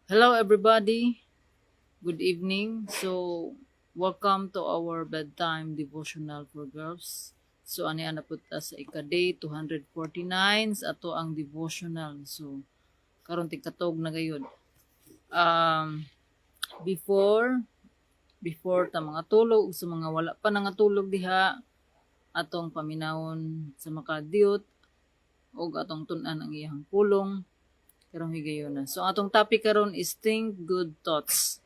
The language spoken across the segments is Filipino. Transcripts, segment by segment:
Hello, everybody. Good evening. So, welcome to our bedtime devotional for girls. So, ani ana pud ta sa ika-day 249 sa ato ang devotional. So, karon tigkatog na gayud. Um, before before ta mga tulog sa mga wala pa nangatulog diha, atong paminawon sa makadiyot og atong tun-an ang iyang pulong karong higayon na. So atong topic karon is think good thoughts.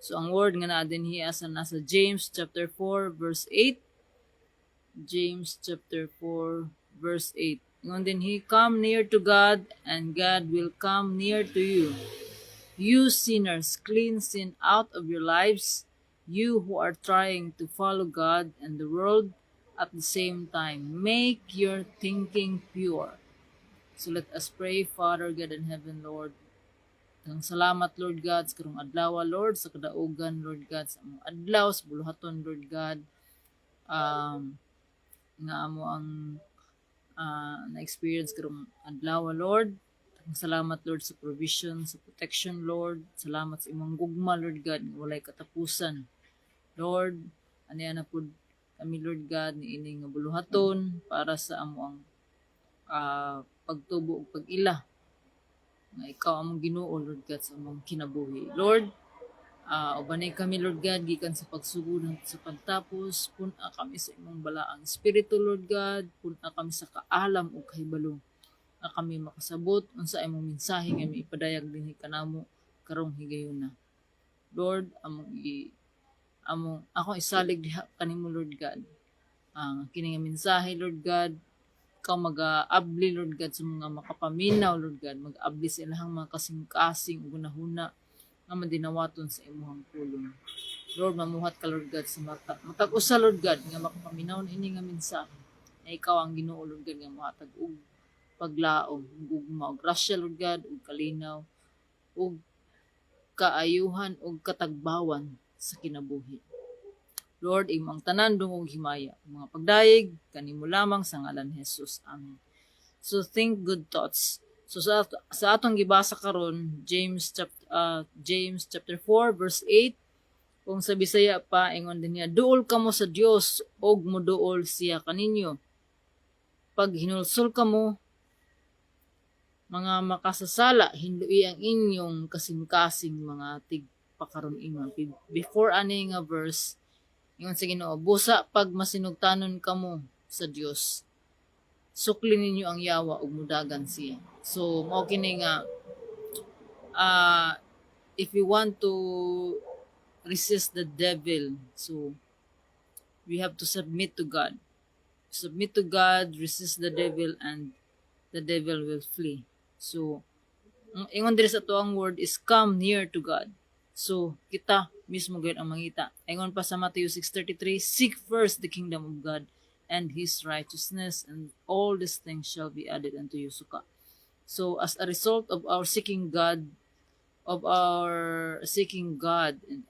So ang word nga naa dinhi asa nasa James chapter 4 verse 8. James chapter 4 verse 8. Ingon dinhi, come near to God and God will come near to you. You sinners, clean sin out of your lives. You who are trying to follow God and the world at the same time. Make your thinking pure. So let us pray. Father God in heaven, Lord, ang salamat, Lord God, sa karong adlaw, Lord, sa kadaugan, Lord God, sa among adlaw, sa buluhaton, Lord God, um, nga amo ang na-experience karong adlaw, Lord. Ang salamat, Lord, sa provision, sa protection, Lord. Salamat sa imong gugma, Lord God, nga walay katapusan. Lord, aniya na po kami, Lord God, ni ini nga buluhaton para sa amo ang pagtubo ug pag-ila nga ikaw among Ginoo, Lord God, sa among kinabuhi. Lord, ubanay kami, Lord God, gikan sa pagsugod sa pagtapos, puna kami sa imong balaang espiritu, Lord God, puna kami sa kaalam ug kahibalo nga kami makasabot unsa imong mensahe nga miipadayag dinhi kanamo karong higayon na. Lord, among ako isalig diha kanimo, Lord God. Kini nga mensahe, Lord God, ikaw mag-aabli, Lord God, sa mga makapaminaw, Lord God, mag-aabli sa ilahang mga kasing-kasing ug gunahuna nga madinawaton sa imong pulong. Lord, mamuhat ka, Lord God, sa matag usa, Lord God, nga makapaminaw ini nga mensahe na ikaw ang Ginoo, Lord God, nga mahatag og paglaom, gugma og grasya, Lord God, ug kalinaw ug kaayuhan ug katagbawan sa kinabuhi. Lord, imong tanan dungog himaya, mga pagdayeg kanimo lamang sa ngalan ni Jesus. Amen. So think good thoughts. So sa atong gibasa karon, James chapter 4 verse 8, kung sa Bisaya pa ingon din niya, duol kamo sa Dios og moduol siya kaninyo. Pag hinulsol kamo mga makasasala, hindui ang inyong kasing-kasing mga tigpakaron ingon. Before ani nga verse, ingon sa Ginoo, busa pag masinugtanon kamo sa Dios, sukli ninyo ang yawa ug mudagan siya. So mao kini nga if you want to resist the devil, so we have to submit to God. Submit to God, resist the devil, and the devil will flee. So ang ingon diri sa tuang word is come near to God. So kita mismo gayud ang mangita. Ingon pa sa Matthew 6:33, seek first the kingdom of God and his righteousness, and all these things shall be added unto you. So as a result of our seeking God, and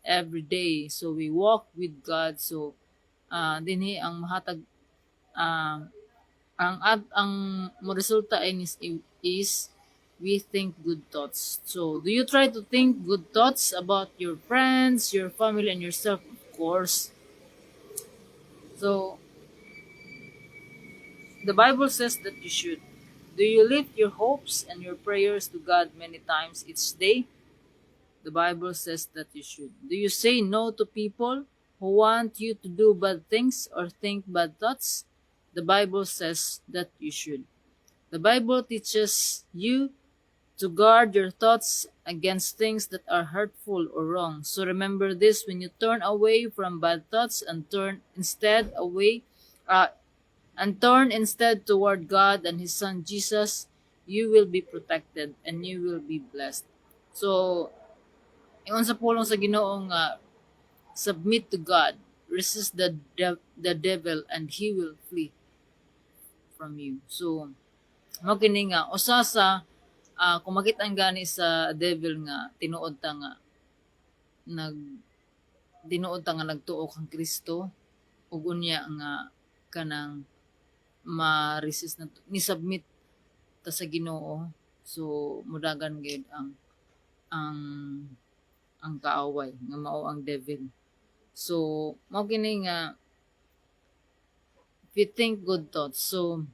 every day, so we walk with God. So dinhi ang mahatag ang mo resulta is we think good thoughts. So do you try to think good thoughts about your friends, your family, and yourself? Of course. So the Bible says that you should. Do you lift your hopes and your prayers to God many times each day? The Bible says that you should. Do you say no to people who want you to do bad things or think bad thoughts? The Bible says that you should. The Bible teaches you to guard your thoughts against things that are hurtful or wrong. So remember this: when you turn away from bad thoughts and turn instead toward God and His Son Jesus, you will be protected and you will be blessed. So, ingon sa pulong sa Ginoo nga submit to God, resist the devil, and he will flee from you. So, mao kini nga usa sa kung makita gani sa devil nga tinuod ta nga nagtuo kang Kristo ug unya nga kanang ma-resist na ni submit ta sa Ginoo, So mudagan gyud ang ang kaaway nga mao ang devil. So mao kini nga if you think good thoughts. So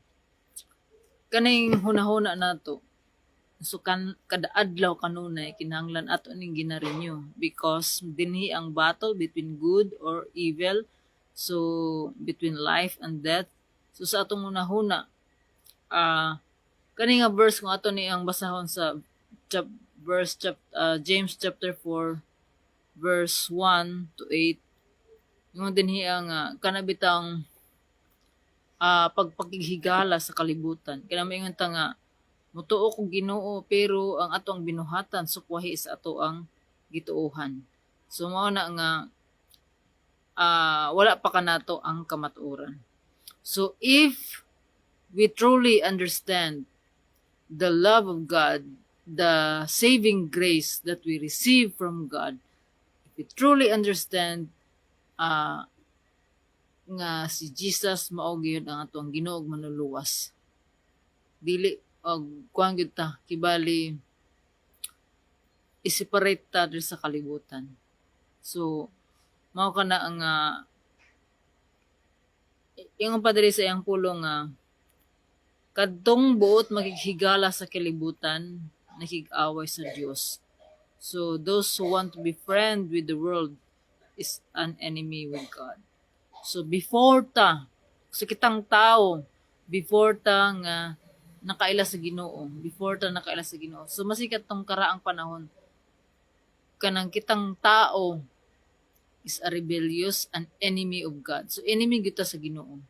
kaning hunahuna nato. So kada adlaw kanunay kinahanglan ato ning gina-renew because dinhi ang battle between good or evil. So between life and death. So sa atong hunahuna kani nga verse kung ato ni ang basahon sa James chapter 4 verse 1 to 8 yung dinhi ang kanabitang pagpakighigala sa kalibutan. Kaya maingon ta nga mutuo ko Ginoo pero ang ato ang binuhatan sukwahi sa ato ang gituohan. So mao na nga wala pa kanato ang kamatuoran. So if we truly understand the love of God, the saving grace that we receive from God, if we truly understand nga si Jesus mao gyud ang atong Ginoo ug manluluwas. Dili kuan gyud ta kibali i-separate ta diri sa kalibutan. So mao kana ang ingon pa diri sa iyang pulong nga kadtong buot makighigala sa kalibutan nakig-away sa Dios. So those who want to be friend with the world is an enemy with God. So before ta sa kitang tao, before ta nga nakaila sa Ginoo, so masikat tong karaang panahon kanang kitang tao is a rebellious and enemy of God. So enemy gyud ta sa Ginoo.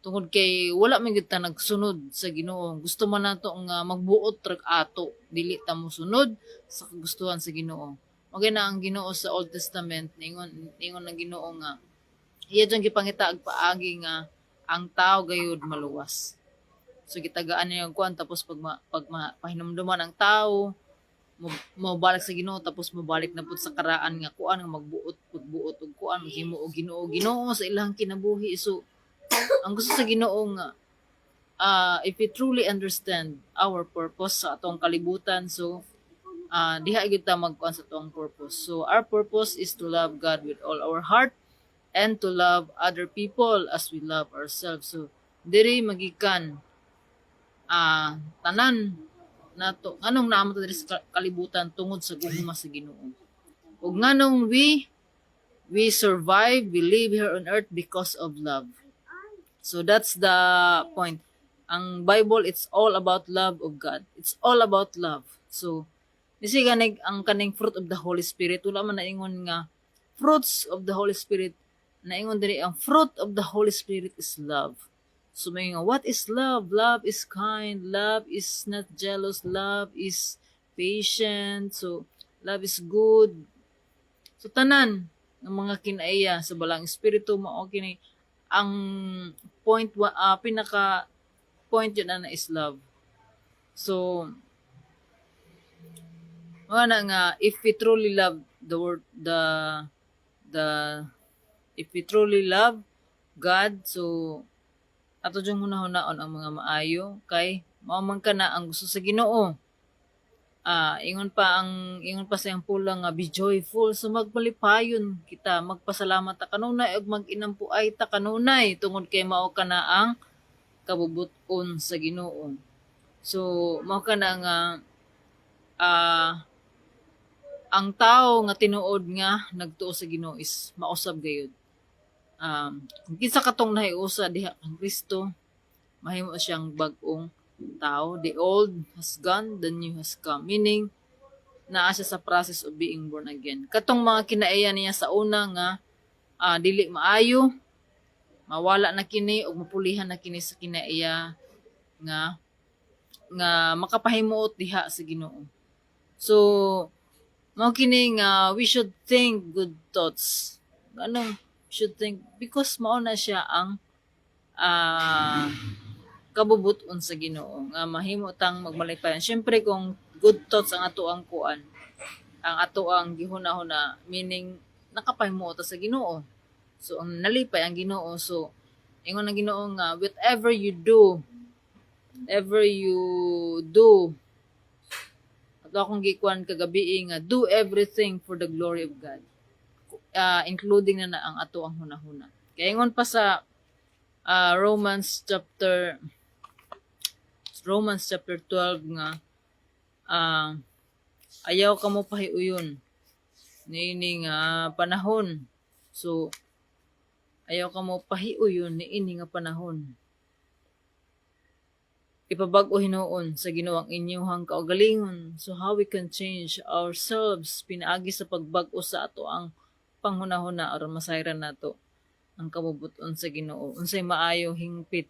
Tungod kay wala man gyud ta nagsunod sa Ginoo. Gusto man nato nga magbuot rag ato, dili ta mosunod sa kagustuhan sa Ginoo. Magay na ang Ginoo sa Old Testament ningon ng Ginoo nga iya jang gipangita ag paagi nga ang tao gayud maluwas. So gitagaan niya yung kuan tapos pag pahinumduman ang tao mabalik sa Ginoo tapos mabalik na pud sa karaan nga kuan nga magbuot ug kuan maghimo og Ginoo sa ilang kinabuhi. So ang gusto sa Ginoo nga if we truly understand our purpose sa atong kalibutan, so diha gyud ta magkuan sa atong purpose. So our purpose is to love God with all our heart and to love other people as we love ourselves. So diri magikan tanan nato anong naamo ta diri sa kalibutan tungod sa gugma sa Ginoo. Ug nganong we survive, we live here on earth because of love. So that's the point. Ang Bible, it's all about love of God. It's all about love. So nisi ganig ang kaning fruit of the Holy Spirit wala man naingon nga fruits of the Holy Spirit, naingon diri ang fruit of the Holy Spirit is love. So may nga what is love? Love is kind, love is not jealous, love is patient, so love is good. So tanan ng mga kinaiya sa balang espiritu mao kini ang point pinaka point yun na is love. So wala nga if we truly love the word if we truly love God, so ato jung hunahunahon ang mga maayo kay mao man kana ang gusto sa Ginoo. Ingon pa sa iyang pula nga be joyful. So magpalipayon kita, magpasalamat ta kanunay ug mag-inampuay ta kanunay tungod kay mao kana ang kabubut-on sa Ginoo. So mao kana nga ang tao nga tinuod nga nagtuo sa Ginoo is mausab gayud. Kung kinsa katong nahiusa diha kang Kristo, mahimo siyang bag-ong tao. The old has gone, the new has come. Meaning, naa siya sa process of being born again. Katong mga kinaiya niya sa una nga dili maayo, mawala na kini o mapulihan na kini sa kinaiya nga makapahimuot diha sa Ginoo. So, mao kini nga we should think good thoughts. Anong should think? Because mao na siya ang kabubuton sa Ginoo nga mahimo tang magmalipayon. Syempre kung good thoughts ang ato ang kuan, ang ato ang gihuna-huna, meaning nakapahimuot sa Ginoo. So ang nalipay ang Ginoo. So ingon ang Ginoo nga whatever you do akong gikuan kagabi nga do everything for the glory of God. Including na ang ato ang hunahuna. Kaya ingon pa sa Romans chapter 12 nga ayaw ka mo pahiuyon niini nga panahon. So ayaw ka mo pahiuyon niini nga panahon. Ipabag-o hinuon sa Ginoo ang inyong kaugalingon. So how we can change ourselves pinaagi sa pagbag-o sa ato ang panghunahuna aron masayran nato ang kabubuton sa Ginoo. Unsay maayo hingpit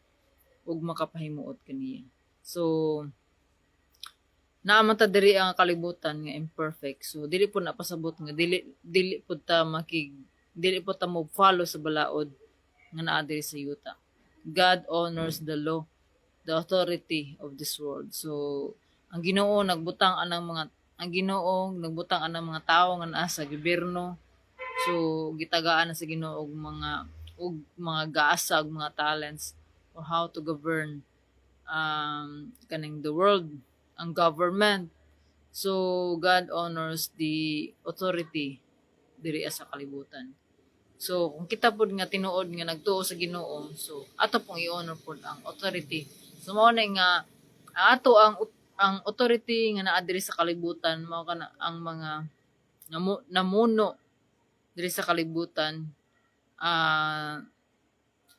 ug makapahimuot kaniya. So naaman ta diri ang kalibutan nga imperfect. So dili po napasabot nga dili po ta mo follow sa balaod nga naa diri sa yuta. God honors the law, the authority of this world. So ang Ginoo nagbutang anang mga tawo nga naa sa gobyerno. So gitagaan na sa Ginoo og mga gaasa og mga talents or how to govern kaning the world, ang government. So God honors the authority diri sa kalibutan. So kung kita pod nga tinuod nga nagtuo sa Ginoo, so ato pong i-honor pod ang authority. So mao na nga ato ang authority nga naa diri sa kalibutan mao kana ang mga namuno diri sa kalibutan.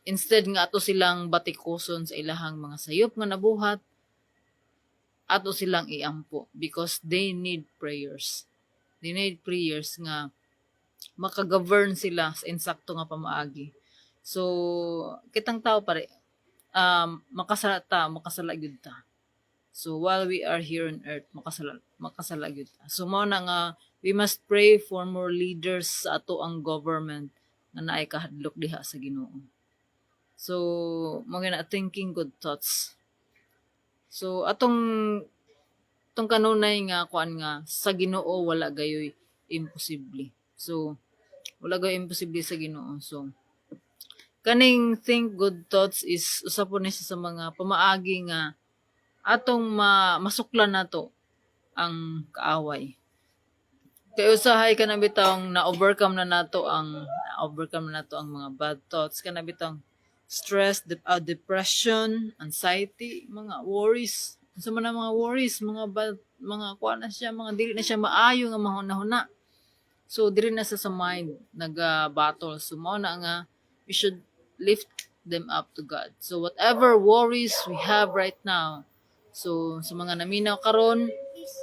Instead nga ato silang batikuson sa ilahang mga sayop nga nabuhat, ato silang iampo because they need prayers. They need prayers nga makagovern sila sa insakto nga pamaagi. So kitang tao pare makasala gyud ta. So while we are here on earth makasala gyud ta. So mao na nga we must pray for more leaders sa ato ang government nga naay kahadlok diha sa Ginoo. So mga thinking good thoughts. So atong kanunay nga kuan nga sa Ginoo wala gayoy imposible. So wala gayoy imposible sa Ginoo. So kaning think good thoughts is usa po ni sa mga pamaagi nga atong masuklan nato ang kaaway. Kay usahay kana bitawng na-overcome na nato ang mga bad thoughts, kana bitawng stress, depression, anxiety, mga worries. Sa man mga worries, mga kuan na siya, mga dili na siya maayo nga mahuna-huna. So dili na sa mind nag-battle. So mao na nga we should lift them up to God. So whatever worries we have right now, so sa mga naminaw karon,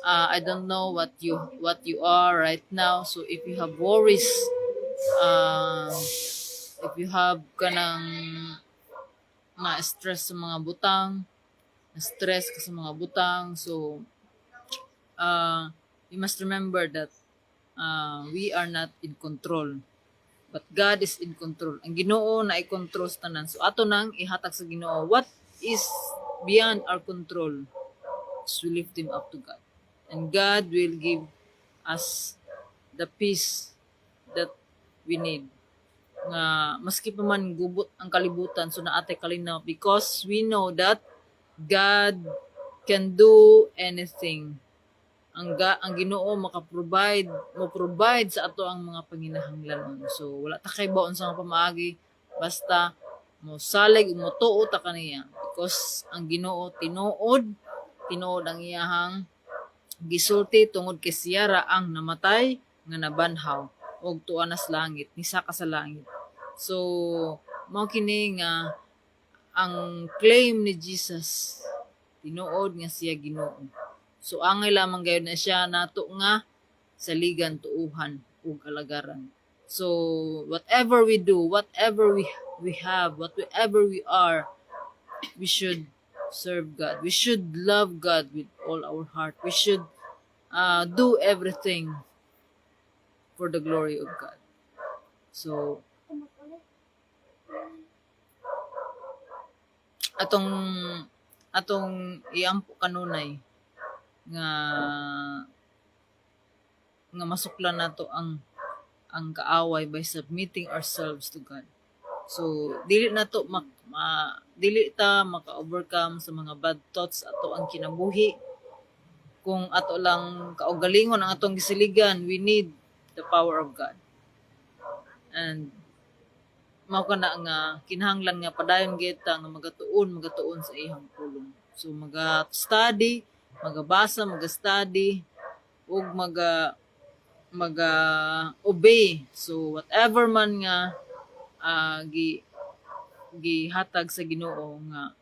I don't know what you are right now. So if you have worries, if you have kanang stress sa mga butang, stress ka sa mga butang, so you must remember that we are not in control. But God is in control. Ang Ginoo na i-control sa tanan. So ato nang ihatag sa Ginoo what is beyond our control. So we lift him up to God. And God will give us the peace that we need. Nga maski pa man gubot ang kalibutan, so naatay kalinaw because we know that God can do anything. Ang Ginoo mo provide sa ato ang mga panginahanglanon. So wala ta kay baon sa mga pamaagi, basta mo salig mo tuo ta kaniya because ang Ginoo tinuod ang iyahang gisulti tungod kay siya raang namatay nga nabanhaw og tuwa na sa langit, nisaka sa langit. So mao kini nga ang claim ni Jesus, tinuod nga siya Ginoo. So angay lamang gayud na siya nato nga saligan tuuhan ug kalagaran. So whatever we do, whatever we have, whatever we are, we should serve God. We should love God with all our heart. We should do everything for the glory of God. So atong iampo kanunay nga masuklan nato ang kaaway by submitting ourselves to God. So dili nato dili ta maka-overcome sa mga bad thoughts ato ang kinabuhi kung ato lang kaugalingon ang atong gisiligan, we need the power of God. And mao kana nga kinahanglan nga padayon kita nga magatuon sa iyang pulong. So maga-study, magabasa, maga-study ug maga-obey. So whatever man nga gihatag sa Ginoo nga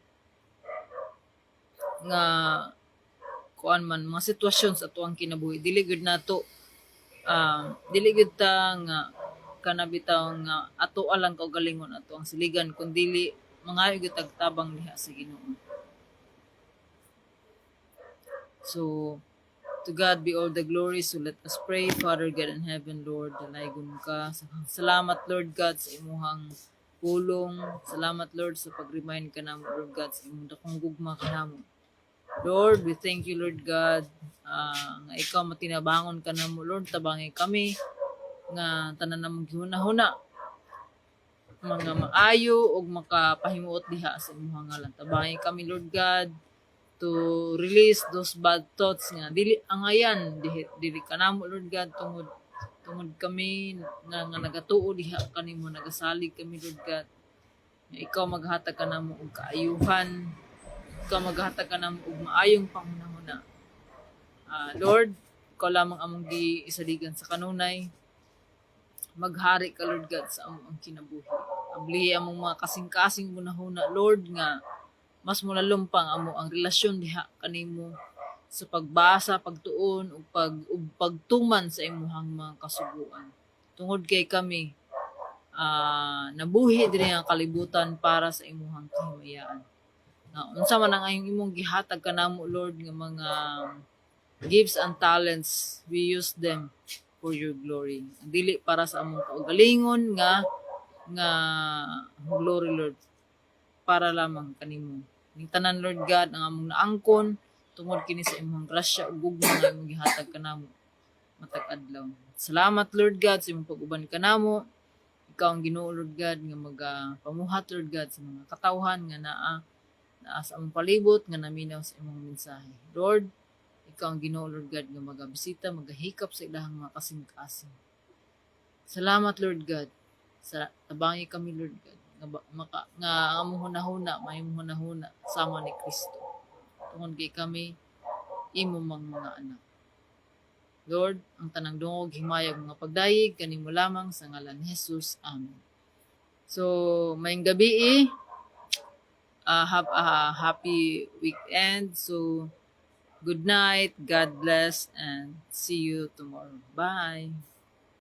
kuan man mga sitwasyon sa atuang kinabuhi, dili gud nato dili gud ta nga kanabitaw nga ato alang kaugalingon ato ang siligan kun dili mangayo gid tagtabang diha sa Ginoo. So to God be all the glory. So let us pray. Father God in heaven, Lord, dalaygon ka. Salamat, Lord God, sa imuhang pulong. Salamat, Lord, sa pag-remind ka namo, Lord God, sa imong dakong gugma ka namo. Lord, we thank you, Lord God, nga ikaw matinabangon ka namo, Lord, tabangi kami, nga tanan namong gihuna-huna, mga maayo, o makapahimuot diha sa imong ngalan. Tabangi kami, Lord God, to release those bad thoughts nga dili angayan dili kanamo, Lord God, tungod kami nga nagatuo diha kanimo, nagasalig kami, Lord God, nga ikaw maghatag kanamo og kaayuhan, ikaw maghatag kanamo og maayong panghunahuna. Lord, ikaw lamang among giisaligan sa kanunay. Maghari ka, Lord God, sa among kinabuhi. Ablihi among mga kasing-kasing hunahuna, Lord, nga mas mulalumpang amo ang relasyon diha kanimo sa pagbasa, pagtuon ug pagtuman sa imuhang mga kasuguan. Tungod kay kami nabuhi diri nga kalibutan para sa imuhang kahimayaan. Unsa man ang imong gihatag kanamo, Lord, nga mga gifts and talents, we use them for your glory. Dili para sa among kaugalingon nga glory, Lord, para lamang kanimo. Ning tanan, Lord God, ang among naangkon tungod kini sa imong grasya ug gugma nga imong gihatag kanamo matag adlaw. Salamat, Lord God, sa imong pag-uban kanamo. Ikaw ang Ginoo, Lord God, nga magapamuhat, Lord God, sa mga katawhan nga naa sa among palibot nga naminaw sa imong mensahe. Lord, ikaw ang Ginoo, Lord God, nga magabisita, magahikap sa ilahang mga kasing-kasing. Salamat, Lord God. Tabangi kami, Lord God, nga among hunahuna, may hunahuna sama ni Kristo. Tungod kay kami imo mga anak. Lord, ang tanang dungog himayag mga pagdayeg kanimo lamang sa ngalan ni Jesus. Amen. So, mayong gabi, have a happy weekend. So, good night, God bless, and see you tomorrow. Bye.